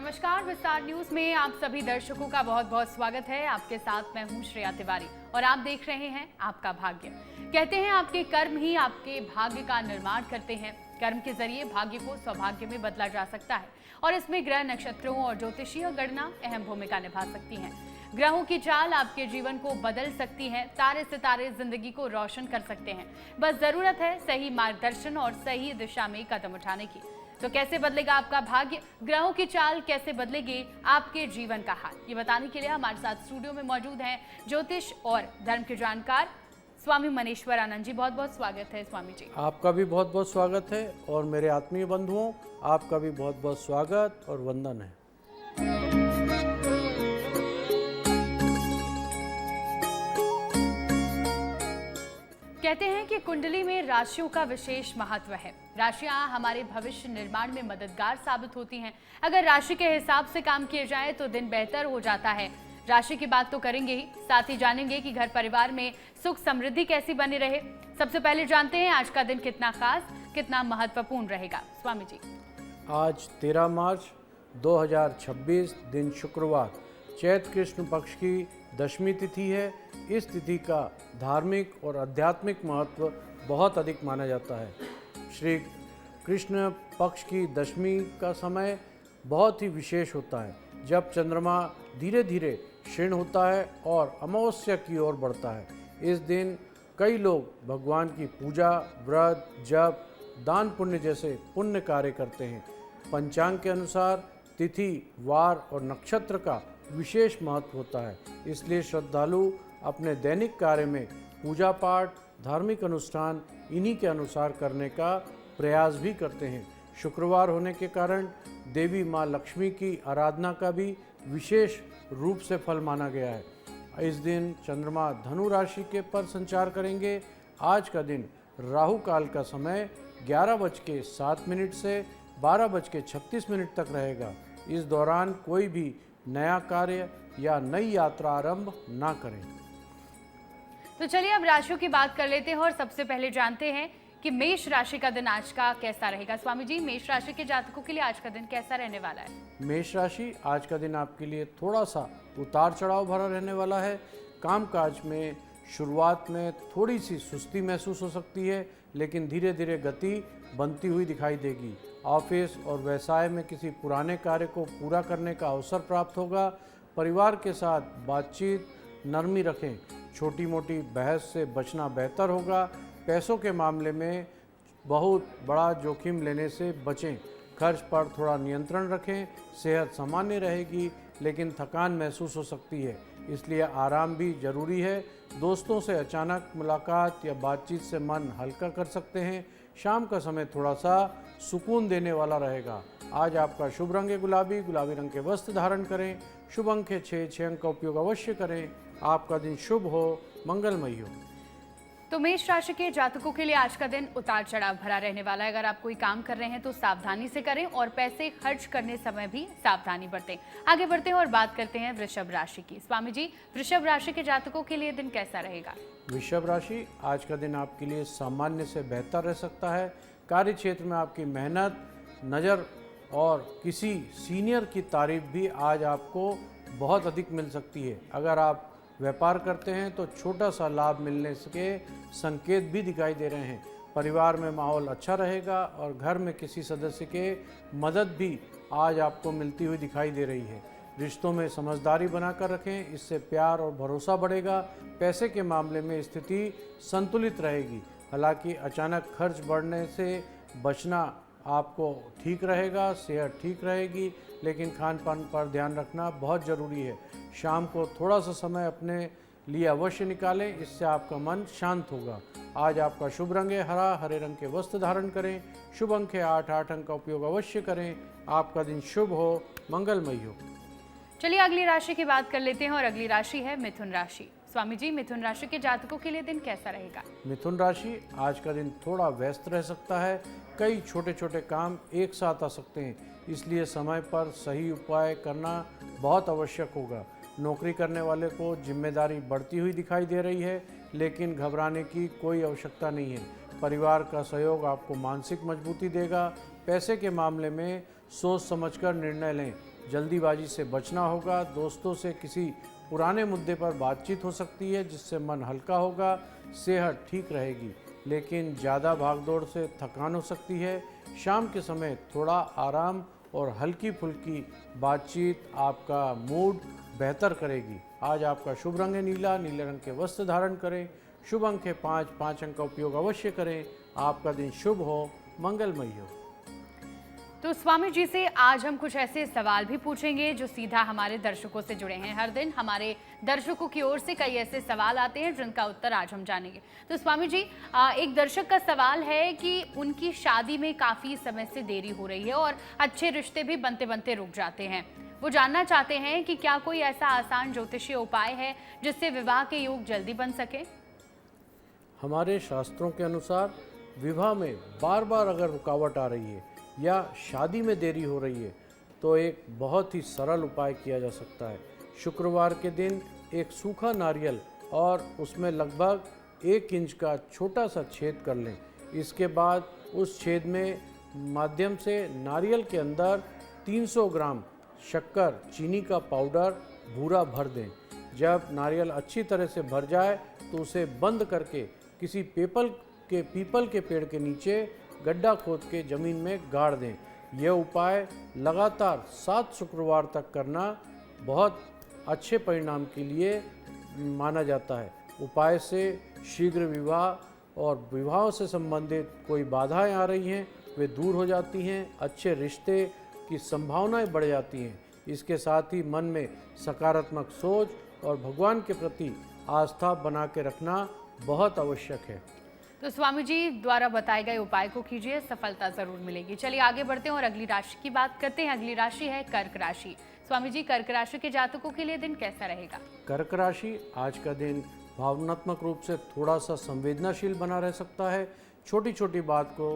नमस्कार, विस्तार न्यूज में आप सभी दर्शकों का बहुत बहुत स्वागत है। आपके साथ मैं हूं श्रेया तिवारी और आप देख रहे हैं आपका भाग्य। कहते हैं आपके कर्म ही आपके भाग्य का निर्माण करते हैं। कर्म के जरिए भाग्य को सौभाग्य में बदला जा सकता है और इसमें ग्रह, नक्षत्रों और ज्योतिषीय गणना अहम भूमिका निभा सकती है। ग्रहों की चाल आपके जीवन को बदल सकती है। तारे सितारे जिंदगी को रोशन कर सकते हैं। बस जरूरत है सही मार्गदर्शन और सही दिशा में कदम उठाने की। तो कैसे बदलेगा आपका भाग्य, ग्रहों की चाल कैसे बदलेगी आपके जीवन का हाल, ये बताने के लिए हमारे साथ स्टूडियो में मौजूद हैं ज्योतिष और धर्म के जानकार स्वामी मनेश्वर आनंद जी। बहुत बहुत स्वागत है स्वामी जी। आपका भी बहुत बहुत स्वागत है और मेरे आत्मीय बंधुओं आपका भी बहुत बहुत स्वागत और वंदन है। कहते हैं कि कुंडली में राशियों का विशेष महत्व है। राशियां हमारे भविष्य निर्माण में मददगार साबित होती हैं। अगर राशि के हिसाब से काम किए जाए तो दिन बेहतर हो जाता है। राशि की बात तो करेंगे ही, साथ ही जानेंगे कि घर परिवार में सुख समृद्धि कैसी बनी रहे। सबसे पहले जानते हैं आज का दिन कितना खास, कितना महत्वपूर्ण रहेगा स्वामी जी। आज 13 मार्च 2026 दिन शुक्रवार, चैत्र कृष्ण पक्ष की दशमी तिथि है। इस तिथि का धार्मिक और आध्यात्मिक महत्व बहुत अधिक माना जाता है। श्री कृष्ण पक्ष की दशमी का समय बहुत ही विशेष होता है, जब चंद्रमा धीरे धीरे क्षीण होता है और अमावस्या की ओर बढ़ता है। इस दिन कई लोग भगवान की पूजा, व्रत, जप, दान पुण्य जैसे पुण्य कार्य करते हैं। पंचांग के अनुसार तिथि, वार और नक्षत्र का विशेष महत्व होता है, इसलिए श्रद्धालु अपने दैनिक कार्य में पूजा पाठ, धार्मिक अनुष्ठान इन्हीं के अनुसार करने का प्रयास भी करते हैं। शुक्रवार होने के कारण देवी माँ लक्ष्मी की आराधना का भी विशेष रूप से फल माना गया है। इस दिन चंद्रमा धनु राशि के पर संचार करेंगे। आज का दिन राहु काल का समय 11:07 से 12:36 तक रहेगा। इस दौरान कोई भी नया कार्य या नई यात्रा आरंभ ना करें। तो चलिए अब राशियों की बात कर लेते हैं और सबसे पहले जानते हैं कि मेष राशि का दिन आज का कैसा रहेगा। स्वामी जी, मेष राशि के जातकों के लिए आज का दिन कैसा रहने वाला है? मेष राशि, आज का दिन आपके लिए थोड़ा सा उतार चढ़ाव भरा रहने वाला है। कामकाज में शुरुआत में थोड़ी सी सुस्ती महसूस हो सकती है, लेकिन धीरे धीरे गति बनती हुई दिखाई देगी। ऑफिस और व्यवसाय में किसी पुराने कार्य को पूरा करने का अवसर प्राप्त होगा। परिवार के साथ बातचीत नरमी रखें। छोटी मोटी बहस से बचना बेहतर होगा। पैसों के मामले में बहुत बड़ा जोखिम लेने से बचें। खर्च पर थोड़ा नियंत्रण रखें। सेहत सामान्य रहेगी, लेकिन थकान महसूस हो सकती है, इसलिए आराम भी जरूरी है। दोस्तों से अचानक मुलाकात या बातचीत से मन हल्का कर सकते हैं। शाम का समय थोड़ा सा सुकून देने वाला रहेगा। आज आपका शुभ रंग है गुलाबी। गुलाबी रंग के वस्त्र धारण करें। शुभ अंक है 6 अंक का उपयोग अवश्य करें। आपका दिन शुभ हो, मंगलमय हो। तो मेष राशि के जातकों के लिए आज का दिन उतार चढ़ाव भरा रहने वाला है। अगर आप कोई काम कर रहे हैं तो सावधानी से करें और पैसे खर्च करने समय भी सावधानी बरतें। आगे बढ़ते हैं और बात करते हैं वृषभ राशि की। स्वामी जी, वृषभ राशि के जातकों के लिए दिन कैसा रहेगा? वृषभ राशि, आज का दिन आपके लिए सामान्य से बेहतर रह सकता है। कार्य क्षेत्र में आपकी मेहनत, नज़र और किसी सीनियर की तारीफ भी आज आपको बहुत अधिक मिल सकती है। अगर आप व्यापार करते हैं तो छोटा सा लाभ मिलने के संकेत भी दिखाई दे रहे हैं। परिवार में माहौल अच्छा रहेगा और घर में किसी सदस्य के मदद भी आज आपको मिलती हुई दिखाई दे रही है। रिश्तों में समझदारी बनाकर रखें, इससे प्यार और भरोसा बढ़ेगा। पैसे के मामले में स्थिति संतुलित रहेगी। हालांकि अचानक खर्च बढ़ने से बचना आपको ठीक रहेगा। सेहत ठीक रहेगी, लेकिन खान पान पर ध्यान रखना बहुत ज़रूरी है। शाम को थोड़ा सा समय अपने लिए अवश्य निकालें, इससे आपका मन शांत होगा। आज आपका शुभ रंग है हरा। हरे रंग के वस्त्र धारण करें। शुभ अंक है 8 अंक का उपयोग अवश्य करें। आपका दिन शुभ हो, मंगलमय हो। चलिए अगली राशि की बात कर लेते हैं और अगली राशि है मिथुन राशि। स्वामी जी, मिथुन राशि के जातकों के लिए दिन कैसा रहेगा? मिथुन राशि, आज का दिन थोड़ा व्यस्त रह सकता है। कई छोटे छोटे काम एक साथ आ सकते हैं, इसलिए समय पर सही उपाय करना बहुत आवश्यक होगा। नौकरी करने वाले को जिम्मेदारी बढ़ती हुई दिखाई दे रही है, लेकिन घबराने की कोई आवश्यकता नहीं है। परिवार का सहयोग आपको मानसिक मजबूती देगा। पैसे के मामले में सोच समझकर निर्णय लें। जल्दीबाजी से बचना होगा। दोस्तों से किसी पुराने मुद्दे पर बातचीत हो सकती है जिससे मन हल्का होगा। सेहत ठीक रहेगी, लेकिन ज़्यादा भागदौड़ से थकान हो सकती है। शाम के समय थोड़ा आराम और हल्की फुल्की बातचीत आपका मूड बेहतर करेगी। आज आपका शुभ रंग है नीला, नीले रंग के वस्त्र धारण करें। शुभ अंक है 5, 5 अंक का उपयोग अवश्य करें। आपका दिन शुभ हो, मंगलमय हो। तो स्वामी जी से आज हम कुछ ऐसे सवाल भी पूछेंगे जो सीधा हमारे दर्शकों से जुड़े हैं। हर दिन हमारे दर्शकों की ओर से कई ऐसे सवाल आते हैं जिनका उत्तर आज हम जानेंगे। तो स्वामी जी, एक दर्शक का सवाल है कि उनकी शादी में काफ़ी समय से देरी हो रही है और अच्छे रिश्ते भी बनते बनते रुक जाते हैं। वो जानना चाहते हैं कि क्या कोई ऐसा आसान ज्योतिषीय उपाय है जिससे विवाह के योग जल्दी बन सके। हमारे शास्त्रों के अनुसार विवाह में बार बार अगर रुकावट आ रही है या शादी में देरी हो रही है तो एक बहुत ही सरल उपाय किया जा सकता है। शुक्रवार के दिन एक सूखा नारियल और उसमें लगभग 1 इंच का छोटा सा छेद कर लें। इसके बाद उस छेद में माध्यम से नारियल के अंदर 300 ग्राम शक्कर, चीनी का पाउडर, भूरा भर दें। जब नारियल अच्छी तरह से भर जाए तो उसे बंद करके किसी पीपल के पेड़ के नीचे गड्ढा खोद के ज़मीन में गाड़ दें। यह उपाय लगातार 7 शुक्रवार तक करना बहुत अच्छे परिणाम के लिए माना जाता है। उपाय से शीघ्र विवाह और विवाह से संबंधित कोई बाधाएं आ रही हैं वे दूर हो जाती हैं। अच्छे रिश्ते की संभावनाएं बढ़ जाती हैं। इसके साथ ही मन में सकारात्मक सोच और भगवान के प्रति आस्था बना के रखना बहुत आवश्यक है। तो स्वामी जी द्वारा बताए गए उपाय को कीजिए, सफलता जरूर मिलेगी। चलिए आगे बढ़ते हैं और अगली राशि की बात करते हैं। अगली राशि है कर्क राशि। स्वामी जी, कर्क राशि के जातकों के लिए दिन कैसा रहेगा। कर्क राशि आज का दिन भावनात्मक रूप से थोड़ा सा संवेदनशील बना रह सकता है। छोटी छोटी बात को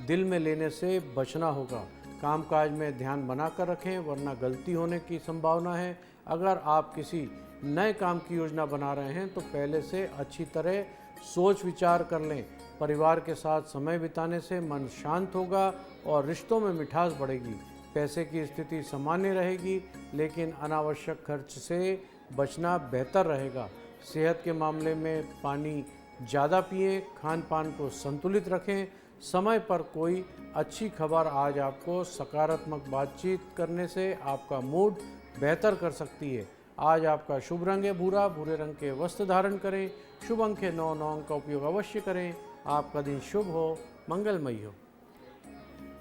दिल में लेने से बचना होगा। कामकाज में ध्यान बनाकर रखें वरना गलती होने की संभावना है। अगर आप किसी नए काम की योजना बना रहे हैं तो पहले से अच्छी तरह सोच विचार कर लें। परिवार के साथ समय बिताने से मन शांत होगा और रिश्तों में मिठास बढ़ेगी। पैसे की स्थिति सामान्य रहेगी, लेकिन अनावश्यक खर्च से बचना बेहतर रहेगा। सेहत के मामले में पानी ज़्यादा पिएं, खान पान को संतुलित रखें। समय पर कोई अच्छी खबर आज आपको सकारात्मक बातचीत करने से आपका मूड बेहतर कर सकती है। आज आपका शुभ रंग है भूरा, भूरे रंग के वस्त्र धारण करें। शुभ अंक है 9, 9 अंक का उपयोग अवश्य करें। आपका दिन शुभ हो, मंगलमय हो।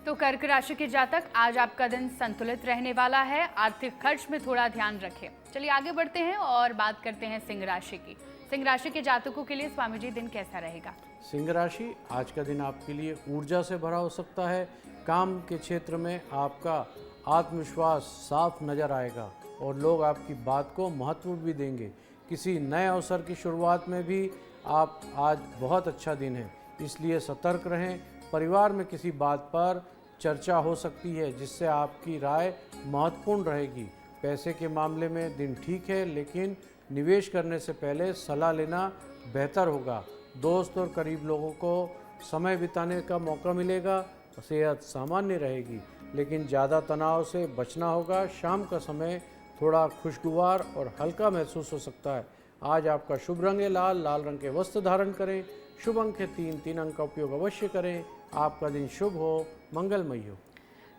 तो कर्क राशि के जातक, आज आपका दिन संतुलित रहने वाला है। आर्थिक खर्च में थोड़ा ध्यान रखें। चलिए आगे बढ़ते हैं और बात करते हैं सिंह राशि की। सिंह राशि के जातकों के लिए स्वामी जी दिन कैसा रहेगा। सिंह राशि आज का दिन आपके लिए ऊर्जा से भरा हो सकता है। काम के क्षेत्र में आपका आत्मविश्वास साफ नजर आएगा और लोग आपकी बात को महत्व भी देंगे। किसी नए अवसर की शुरुआत में भी आप आज बहुत अच्छा दिन है, इसलिए सतर्क रहें। परिवार में किसी बात पर चर्चा हो सकती है जिससे आपकी राय महत्वपूर्ण रहेगी। पैसे के मामले में दिन ठीक है, लेकिन निवेश करने से पहले सलाह लेना बेहतर होगा। दोस्त और करीब लोगों को समय बिताने का मौका मिलेगा। सेहत सामान्य रहेगी, लेकिन ज़्यादा तनाव से बचना होगा। शाम का समय थोड़ा खुशगवार और हल्का महसूस हो सकता है। आज आपका शुभ रंग है लाल, लाल रंग के वस्त्र धारण करें। शुभ अंक है 3, 3 अंक का उपयोग अवश्य करें। आपका दिन शुभ हो, मंगलमय हो।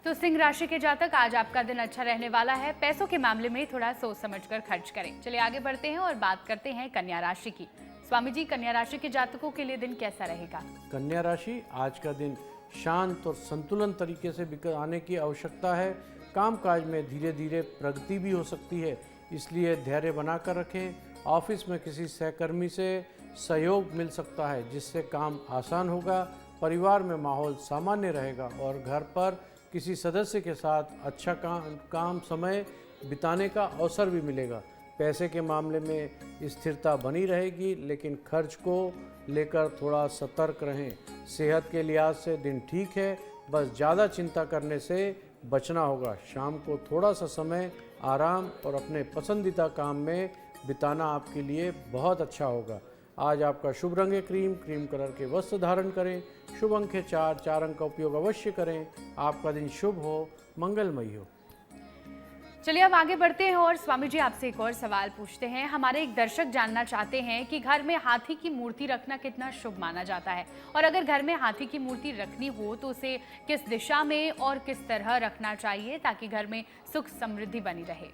तो सिंह राशि के जातक, आज आपका दिन अच्छा रहने वाला है। पैसों के मामले में थोड़ा सोच समझकर खर्च करें। चलिए आगे बढ़ते हैं और बात करते हैं कन्या राशि की। स्वामी जी, कन्या राशि के जातकों के लिए दिन कैसा रहेगा। कन्या राशि आज का दिन शांत और संतुलन तरीके से आने की आवश्यकता है। कामकाज में धीरे धीरे प्रगति भी हो सकती है, इसलिए धैर्य बनाकर रखें। ऑफिस में किसी सहकर्मी से सहयोग मिल सकता है जिससे काम आसान होगा। परिवार में माहौल सामान्य रहेगा और घर पर किसी सदस्य के साथ अच्छा काम समय बिताने का अवसर भी मिलेगा। पैसे के मामले में स्थिरता बनी रहेगी, लेकिन खर्च को लेकर थोड़ा सतर्क रहें। सेहत के लिहाज से दिन ठीक है, बस ज़्यादा चिंता करने से बचना होगा। शाम को थोड़ा सा समय आराम और अपने पसंदीदा काम में बिताना आपके लिए बहुत अच्छा होगा। आज आपका शुभ रंग है क्रीम, क्रीम कलर के वस्त्र धारण करें। शुभ अंक है 4, 4 अंक का उपयोग अवश्य करें। आपका दिन शुभ हो, मंगलमय हो। चलिए अब आगे बढ़ते हैं और स्वामी जी आपसे एक और सवाल पूछते हैं। हमारे एक दर्शक जानना चाहते हैं कि घर में हाथी की मूर्ति रखना कितना शुभ माना जाता है, और अगर घर में हाथी की मूर्ति रखनी हो तो उसे किस दिशा में और किस तरह रखना चाहिए ताकि घर में सुख समृद्धि बनी रहे।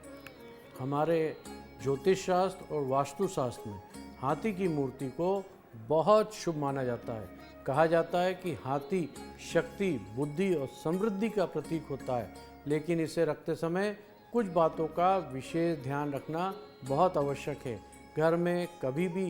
हमारे ज्योतिष शास्त्र और वास्तु शास्त्र में हाथी की मूर्ति को बहुत शुभ माना जाता है। कहा जाता है कि हाथी शक्ति, बुद्धि और समृद्धि का प्रतीक होता है, लेकिन इसे रखते समय कुछ बातों का विशेष ध्यान रखना बहुत आवश्यक है। घर में कभी भी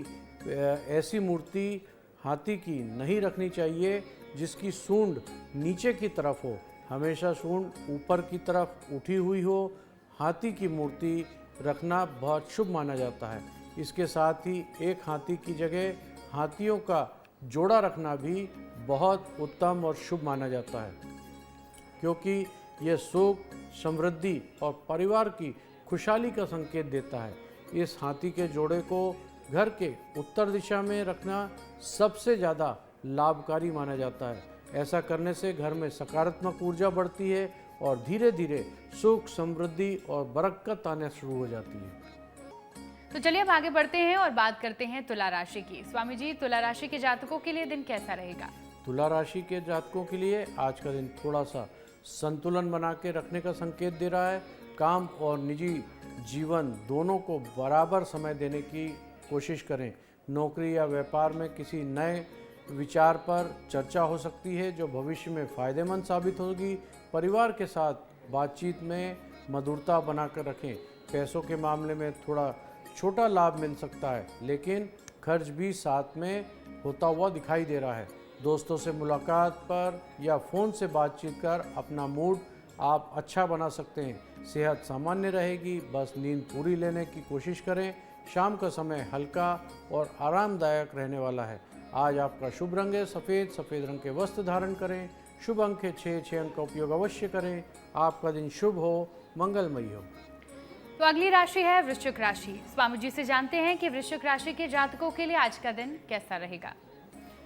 ऐसी मूर्ति हाथी की नहीं रखनी चाहिए जिसकी सूंड नीचे की तरफ हो। हमेशा सूंड ऊपर की तरफ उठी हुई हो। हाथी की मूर्ति रखना बहुत शुभ माना जाता है। इसके साथ ही एक हाथी की जगह हाथियों का जोड़ा रखना भी बहुत उत्तम और शुभ माना जाता है, क्योंकि यह सुख, समृद्धि और परिवार की खुशहाली का संकेत देता है। इस हाथी के जोड़े को घर के उत्तर दिशा में रखना सबसे ज़्यादा लाभकारी माना जाता है। ऐसा करने से घर में सकारात्मक ऊर्जा बढ़ती है और धीरे धीरे सुख, समृद्धि और बरकत आने शुरू हो जाती है। तो चलिए अब आगे बढ़ते हैं और बात करते हैं तुला राशि की। स्वामी जी, तुला राशि के जातकों के लिए दिन कैसा रहेगा? तुला राशि के जातकों के लिए आज का दिन थोड़ा सा संतुलन बना के रखने का संकेत दे रहा है। काम और निजी जीवन दोनों को बराबर समय देने की कोशिश करें। नौकरी या व्यापार में किसी नए विचार पर चर्चा हो सकती है जो भविष्य में फ़ायदेमंद साबित होगी। परिवार के साथ बातचीत में मधुरता बनाकर रखें। पैसों के मामले में थोड़ा छोटा लाभ मिल सकता है, लेकिन खर्च भी साथ में होता हुआ दिखाई दे रहा है। दोस्तों से मुलाकात पर या फ़ोन से बातचीत कर अपना मूड आप अच्छा बना सकते हैं। सेहत सामान्य रहेगी, बस नींद पूरी लेने की कोशिश करें। शाम का समय हल्का और आरामदायक रहने वाला है। आज आपका शुभ रंग है सफ़ेद। सफ़ेद रंग के वस्त्र धारण करें। शुभ अंक है 6 अंक का उपयोग अवश्य करें। आपका दिन शुभ हो, मंगलमयी हो। तो अगली राशि है वृश्चिक राशि। स्वामी जी से जानते हैं कि वृश्चिक राशि के जातकों के लिए आज का दिन कैसा रहेगा।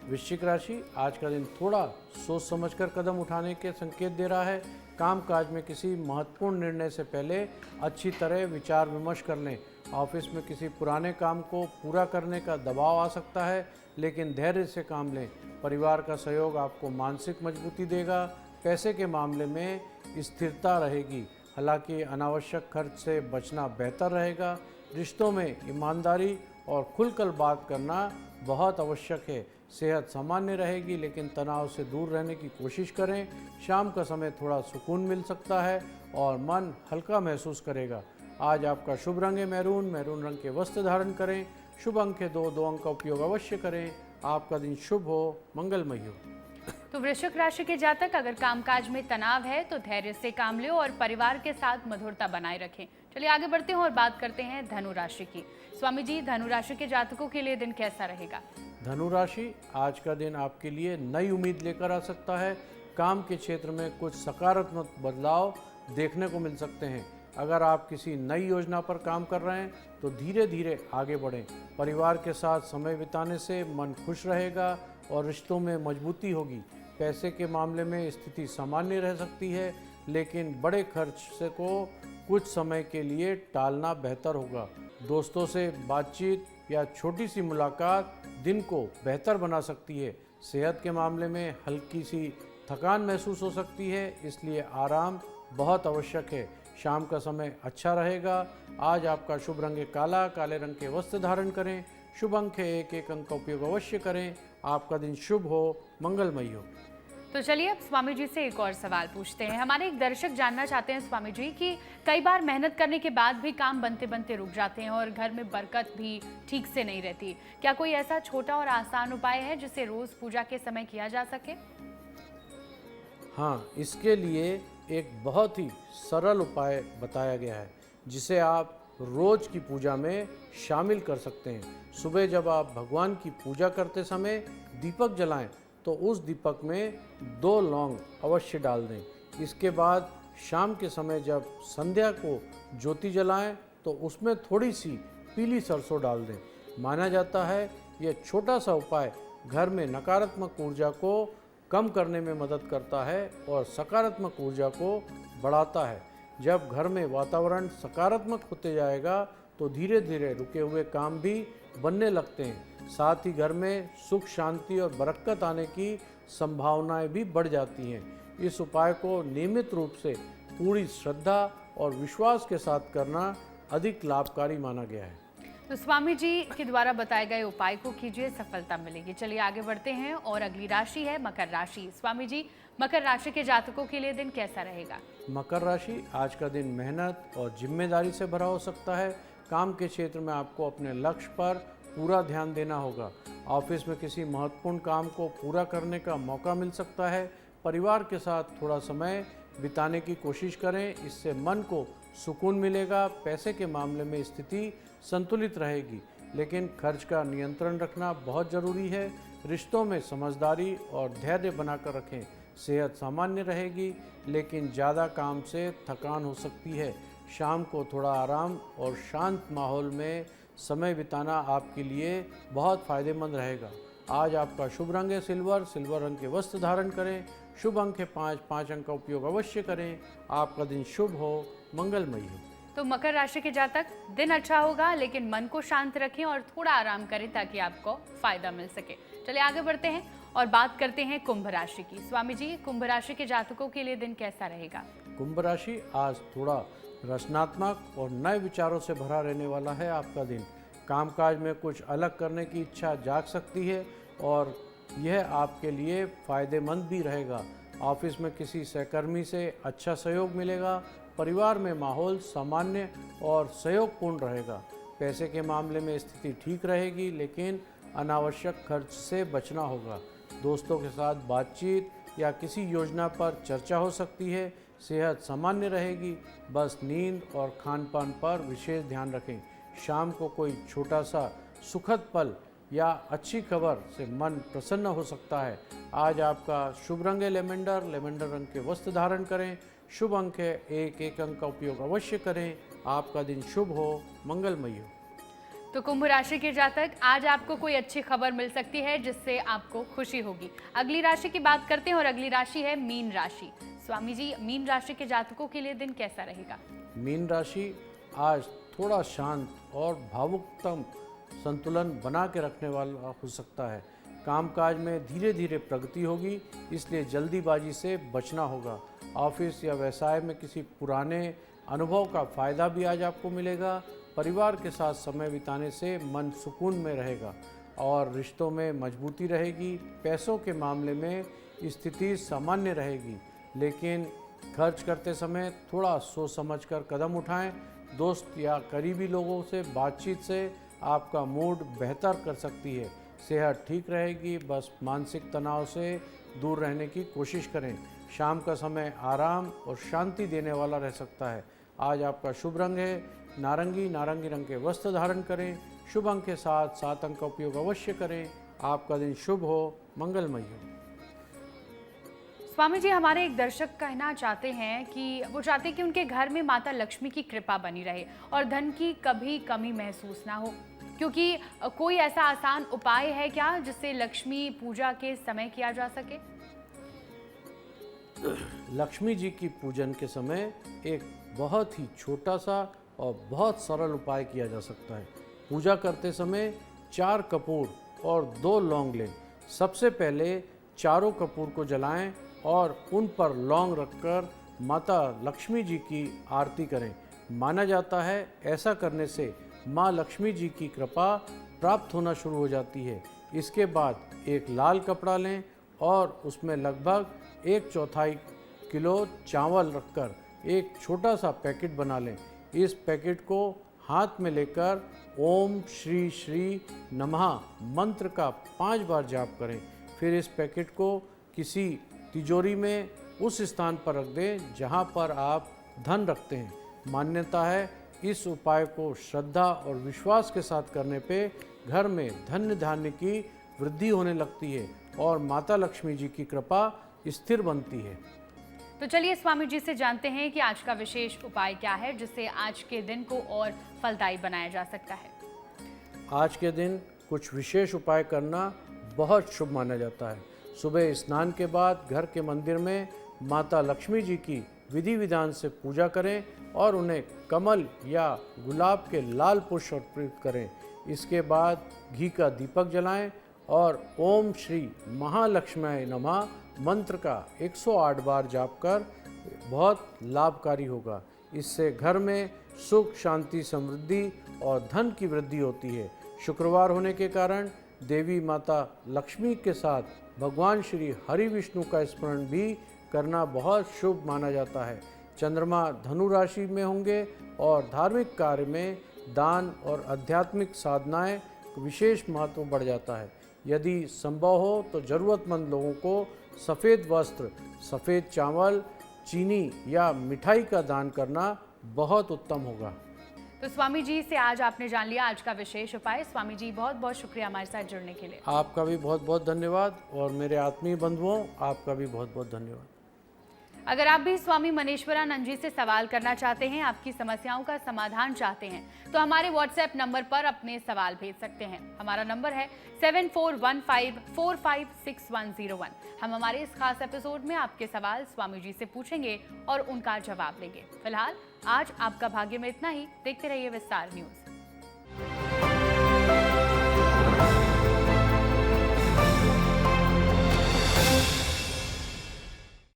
वृश्चिक राशि आज का दिन थोड़ा सोच समझकर कदम उठाने के संकेत दे रहा है। कामकाज में किसी महत्वपूर्ण निर्णय से पहले अच्छी तरह विचार विमर्श कर लें। ऑफिस में किसी पुराने काम को पूरा करने का दबाव आ सकता है, लेकिन धैर्य से काम लें। परिवार का सहयोग आपको मानसिक मजबूती देगा। पैसे के मामले में स्थिरता रहेगी, हालांकि अनावश्यक खर्च से बचना बेहतर रहेगा। रिश्तों में ईमानदारी और खुलकर बात करना बहुत आवश्यक है। सेहत सामान्य रहेगी, लेकिन तनाव से दूर रहने की कोशिश करें। शाम का समय थोड़ा सुकून मिल सकता है और मन हल्का महसूस करेगा। आज आपका शुभ रंग है मैरून। मैरून रंग के वस्त्र धारण करें। शुभ अंक है 2 अंक का उपयोग अवश्य करें। आपका दिन शुभ हो, मंगलमयी हो। तो वृश्चिक राशि के जातक, अगर कामकाज में तनाव है तो धैर्य से काम लो और परिवार के साथ मधुरता बनाए रखें। चलिए आगे बढ़ते हैं और बात करते हैं धनु राशि की। स्वामी जी, धनु राशि के जातकों के लिए दिन कैसा रहेगा? धनु राशि आज का दिन आपके लिए नई उम्मीद लेकर आ सकता है। काम के क्षेत्र में कुछ सकारात्मक बदलाव देखने को मिल सकते हैं। अगर आप किसी नई योजना पर काम कर रहे हैं तो धीरे धीरे आगे बढ़ें। परिवार के साथ समय बिताने से मन खुश रहेगा और रिश्तों में मजबूती होगी। पैसे के मामले में स्थिति सामान्य रह सकती है, लेकिन बड़े खर्च से को कुछ समय के लिए टालना बेहतर होगा। दोस्तों से बातचीत या छोटी सी मुलाकात दिन को बेहतर बना सकती है। सेहत के मामले में हल्की सी थकान महसूस हो सकती है, इसलिए आराम बहुत आवश्यक है। शाम का समय अच्छा रहेगा। आज आपका शुभ रंग है काला। काले रंग के वस्त्र धारण करें। शुभ अंक है 1 अंक का उपयोग अवश्य करें। आपका दिन शुभ हो, मंगलमयी हो। तो चलिए अब स्वामी जी से एक और सवाल पूछते हैं। हमारे एक दर्शक जानना चाहते हैं स्वामी जी कि कई बार मेहनत करने के बाद भी काम बनते बनते रुक जाते हैं और घर में बरकत भी ठीक से नहीं रहती। क्या कोई ऐसा छोटा और आसान उपाय है जिसे रोज पूजा के समय किया जा सके? हाँ, इसके लिए एक बहुत ही सरल उपाय बताया गया है जिसे आप रोज की पूजा में शामिल कर सकते हैं। सुबह जब आप भगवान की पूजा करते समय दीपक जलाएं तो उस दीपक में 2 लौंग अवश्य डाल दें। इसके बाद शाम के समय जब संध्या को ज्योति जलाएं तो उसमें थोड़ी सी पीली सरसों डाल दें। माना जाता है यह छोटा सा उपाय घर में नकारात्मक ऊर्जा को कम करने में मदद करता है और सकारात्मक ऊर्जा को बढ़ाता है। जब घर में वातावरण सकारात्मक होते जाएगा तो धीरे धीरे रुके हुए काम भी बनने लगते हैं। साथ ही घर में सुख शांति और बरकत आने की संभावनाएं भी बढ़ जाती हैं। इस उपाय को नियमित रूप से पूरी श्रद्धा और विश्वास के साथ करना अधिक लाभकारी माना गया है। तो स्वामी जी के द्वारा बताए गए उपाय को कीजिए, सफलता मिलेगी। चलिए आगे बढ़ते हैं और अगली राशि है मकर राशि। स्वामी जी, मकर राशि के जातकों के लिए दिन कैसा रहेगा? मकर राशि, आज का दिन मेहनत और जिम्मेदारी से भरा हो सकता है। काम के क्षेत्र में आपको अपने लक्ष्य पर पूरा ध्यान देना होगा। ऑफिस में किसी महत्वपूर्ण काम को पूरा करने का मौका मिल सकता है। परिवार के साथ थोड़ा समय बिताने की कोशिश करें, इससे मन को सुकून मिलेगा। पैसे के मामले में स्थिति संतुलित रहेगी, लेकिन खर्च का नियंत्रण रखना बहुत ज़रूरी है। रिश्तों में समझदारी और धैर्य बनाकर रखें। सेहत सामान्य रहेगी, लेकिन ज़्यादा काम से थकान हो सकती है। शाम को थोड़ा आराम और शांत माहौल में समय बिताना आपके लिए बहुत फ़ायदेमंद रहेगा। आज आपका शुभ रंग है सिल्वर। सिल्वर रंग के वस्त्र धारण करें। शुभ अंक है 5। 5 अंक का उपयोग अवश्य करें। आपका दिन शुभ हो, मंगलमय हो। तो मकर राशि के जातक, दिन अच्छा होगा, लेकिन मन को शांत रखें और थोड़ा आराम करें ताकि आपको फायदा मिल सके। चलिए आगे बढ़ते हैं और बात करते हैं कुंभ राशि की। स्वामी जी, कुंभ राशि के जातकों के लिए दिन कैसा रहेगा? कुंभ राशि, आज थोड़ा रचनात्मक और नए विचारों से भरा रहने वाला है आपका दिन। कामकाज में कुछ अलग करने की इच्छा जाग सकती है और यह आपके लिए फ़ायदेमंद भी रहेगा। ऑफिस में किसी सहकर्मी से अच्छा सहयोग मिलेगा। परिवार में माहौल सामान्य और सहयोगपूर्ण रहेगा। पैसे के मामले में स्थिति ठीक रहेगी, लेकिन अनावश्यक खर्च से बचना होगा। दोस्तों के साथ बातचीत या किसी योजना पर चर्चा हो सकती है। सेहत सामान्य रहेगी, बस नींद और खान-पान पर विशेष ध्यान रखें। शाम को कोई छोटा सा सुखद पल या अच्छी खबर से मन प्रसन्न हो सकता है। आज आपका शुभ रंग है लेवेंडर। लेवेंडर रंग के वस्त्र धारण करें। शुभ अंक है 1। 1 अंक का उपयोग अवश्य करें। आपका दिन शुभ हो, मंगलमय हो। तो कुंभ राशि के जातक, आज आपको कोई अच्छी खबर मिल सकती है जिससे आपको खुशी होगी। अगली राशि की बात करते हैं और अगली राशि है मीन राशि। स्वामी जी, मीन राशि के जातकों के लिए दिन कैसा रहेगा? मीन राशि, आज थोड़ा शांत और भावुकतम संतुलन बना के रखने वाला हो सकता है। कामकाज में धीरे धीरे प्रगति होगी, इसलिए जल्दीबाजी से बचना होगा। ऑफिस या व्यवसाय में किसी पुराने अनुभव का फ़ायदा भी आज आपको मिलेगा। परिवार के साथ समय बिताने से मन सुकून में रहेगा और रिश्तों में मजबूती रहेगी। पैसों के मामले में स्थिति सामान्य रहेगी, लेकिन खर्च करते समय थोड़ा सोच समझकर कदम उठाएं। दोस्त या करीबी लोगों से बातचीत से आपका मूड बेहतर कर सकती है। सेहत ठीक रहेगी, बस मानसिक तनाव से दूर रहने की कोशिश करें। शाम का समय आराम और शांति देने वाला रह सकता है। आज आपका शुभ रंग है नारंगी। नारंगी रंग के वस्त्र धारण करें। शुभ अंक के साथ 7 अंक का उपयोग अवश्य करें। आपका दिन शुभ हो, मंगलमय हो। स्वामी जी, हमारे एक दर्शक कहना चाहते हैं कि वो चाहते हैं कि उनके घर में माता लक्ष्मी की कृपा बनी रहे और धन की कभी कमी महसूस ना हो, क्योंकि कोई ऐसा आसान उपाय है क्या जिससे लक्ष्मी पूजा के समय किया जा सके? लक्ष्मी जी की पूजन के समय एक बहुत ही छोटा सा और बहुत सरल उपाय किया जा सकता है। पूजा करते समय 4 कपूर और 2 लौंग लें। सबसे पहले चारों कपूर को जलाएं और उन पर लौंग रखकर माता लक्ष्मी जी की आरती करें। माना जाता है ऐसा करने से माँ लक्ष्मी जी की कृपा प्राप्त होना शुरू हो जाती है। इसके बाद एक लाल कपड़ा लें और उसमें लगभग 1/4 किलो चावल रखकर एक छोटा सा पैकेट बना लें। इस पैकेट को हाथ में लेकर ओम श्री श्री नमः मंत्र का 5 बार जाप करें। फिर इस पैकेट को किसी तिजोरी में उस स्थान पर रख दें जहां पर आप धन रखते हैं। मान्यता है इस उपाय को श्रद्धा और विश्वास के साथ करने पे घर में धन धान्य की वृद्धि होने लगती है और माता लक्ष्मी जी की कृपा स्थिर बनती है। तो चलिए स्वामी जी से जानते हैं कि आज का विशेष उपाय क्या है जिससे आज के दिन को और फलदायी बनाया जा सकता है। आज के दिन कुछ विशेष उपाय करना बहुत शुभ माना जाता है। सुबह स्नान के बाद घर के मंदिर में माता लक्ष्मी जी की विधि विधान से पूजा करें और उन्हें कमल या गुलाब के लाल पुष्प अर्पित करें। इसके बाद घी का दीपक जलाएं और ओम श्री महालक्ष्म्याय नमः मंत्र का 108 बार जाप कर बहुत लाभकारी होगा। इससे घर में सुख, शांति, समृद्धि और धन की वृद्धि होती है। शुक्रवार होने के कारण देवी माता लक्ष्मी के साथ भगवान श्री हरि विष्णु का स्मरण भी करना बहुत शुभ माना जाता है। चंद्रमा धनु राशि में होंगे और धार्मिक कार्य में दान और आध्यात्मिक साधनाएं विशेष महत्व बढ़ जाता है। यदि संभव हो तो ज़रूरतमंद लोगों को सफ़ेद वस्त्र, सफ़ेद चावल, चीनी या मिठाई का दान करना बहुत उत्तम होगा। तो स्वामी जी से आज आपने जान लिया आज का विशेष उपाय। स्वामी जी बहुत बहुत शुक्रिया हमारे साथ जुड़ने के लिए। आपका भी बहुत बहुत धन्यवाद और मेरे आत्मीय बंधुओं आपका भी बहुत बहुत धन्यवाद। अगर आप भी स्वामी मनेश्वरानंद जी से सवाल करना चाहते हैं, आपकी समस्याओं का समाधान चाहते हैं, तो हमारे व्हाट्सएप नंबर पर अपने सवाल भेज सकते हैं। हमारा नंबर है 7415456101। हम हमारे इस खास एपिसोड में आपके सवाल स्वामी जी से पूछेंगे और उनका जवाब लेंगे। फिलहाल आज आपका भाग्य में इतना ही। देखते रहिए विस्तार न्यूज।